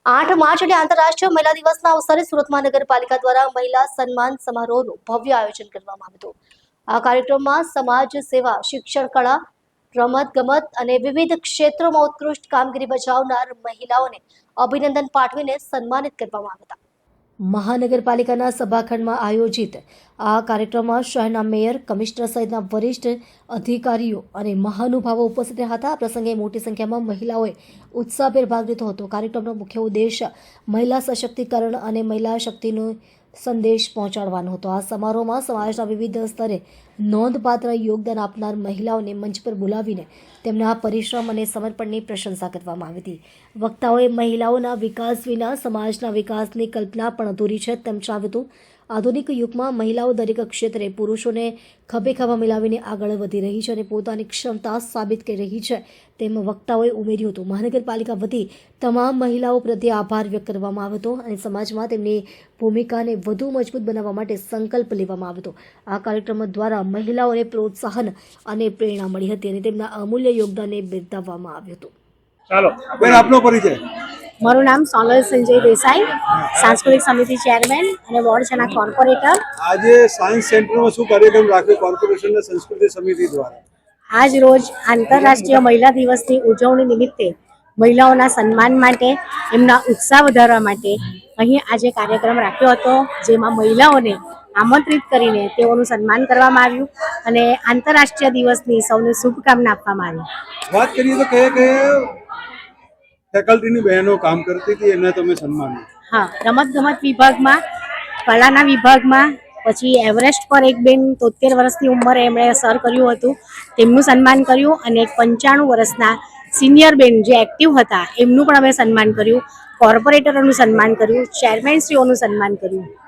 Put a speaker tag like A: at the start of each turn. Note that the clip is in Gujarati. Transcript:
A: 8 માર્ચ એટલે આંતરરાષ્ટ્રીય મહિલા દિવસના અવસરે સુરતમાં નગરપાલિકા દ્વારા મહિલા સન્માન સમારોહનું ભવ્ય આયોજન કરવામાં આવ્યું હતું। આ કાર્યક્રમમાં સમાજ સેવા, શિક્ષણ, કળા, રમત ગમત અને વિવિધ ક્ષેત્રોમાં ઉત્કૃષ્ટ કામગીરી બજાવનાર મહિલાઓને અભિનંદન પાઠવીને સન્માનિત કરવામાં આવ્યા હતા। મહાનગરપાલિકાના સભાખંડમાં આયોજિત આ કાર્યક્રમમાં શહેરના મેયર, કમિશનર સહિતના વરિષ્ઠ અધિકારીઓ અને મહાનુભાવો ઉપસ્થિત રહ્યા હતા। આ પ્રસંગે મોટી સંખ્યામાં મહિલાઓએ ઉત્સાહભેર ભાગ લીધો હતો। કાર્યક્રમનો મુખ્ય ઉદ્દેશ મહિલા સશક્તિકરણ અને મહિલા શક્તિનો સંદેશ પહોંચાડવાનો હતો। આ સમારોહમાં સમાજના વિવિધ સ્તરે નોંધપાત્ર યોગદાન આપનાર મહિલાઓને મંચ પર બોલાવીને તેમના પરિશ્રમ અને સમર્પણની પ્રશંસા કરવામાં આવી હતી। વક્તાઓએ મહિલાઓના વિકાસ વિના સમાજના વિકાસની કલ્પના પણ અધૂરી છે તેમ જણાવ્યું હતું। આધુનિક યુગમાં મહિલાઓ દરેક ક્ષેત્રે પુરુષોને ખભે ખભા મિલાવીને આગળ વધી રહી છે અને પોતાની ક્ષમતા સાબિત કરી રહી છે તેમ વક્તાઓએ ઉમેર્યું હતું। મહાનગરપાલિકા વતી તમામ મહિલાઓ પ્રત્યે આભાર વ્યક્ત કરવામાં આવ્યો હતો અને સમાજમાં તેમની ભૂમિકાને વધુ મજબૂત બનાવવા માટે સંકલ્પ લેવામાં આવ્યો હતો। આ કાર્યક્રમ દ્વારા મહિલાઓને પ્રોત્સાહન અને પ્રેરણા મળી હતી અને તેમના અમૂલ્ય યોગદાનને બિરદાવવામાં આવ્યું હતું।
B: ચાલો બેન, આપનો પરિચય।
C: મારું નામ સોનલ સંજય દેસાઈ, સાંસ્કૃતિક સમિતિ ચેરમેન અને વોર્ડ છના કોર્પોરેટર।
B: આજે સાયન્સ સેન્ટરમાં શું કાર્યક્રમ રાખ્યો કોર્પોરેશનના સંસ્કૃતિ સમિતિ દ્વારા?
C: આજ રોજ આંતરરાષ્ટ્રીય મહિલા દિવસની ઉજવણી નિમિત્તે મહિલાઓના સન્માન માટે, એમના ઉત્સાહ વધારવા માટે અહીં આજે કાર્યક્રમ રાખ્યો હતો, જેમાં મહિલાઓને આમંત્રિત કરીને તેઓનું સન્માન કરવામાં આવ્યું અને આંતરરાષ્ટ્રીય દિવસની સૌને શુભકામના આપવામાં આવી।
B: વાત કરીએ તો કયા ફેકલ્ટીની બહેનો કામ કરતી હતી એમને તમે સન્માન?
C: હા, રમતગમત વિભાગમાં, કલાના વિભાગમાં, પછી એવરેસ્ટ પર એક બેન 73 વર્ષની ઉંમરે એમણે સર કર્યું હતું, તેમનું સન્માન કર્યું અને 95 વર્ષના સિનિયર બેન જે એક્ટિવ હતા એમનું પણ અમે સન્માન કર્યું, કોર્પોરેટરોનું સન્માન કર્યું, ચેરમેનશ્રીઓનું સન્માન કર્યું।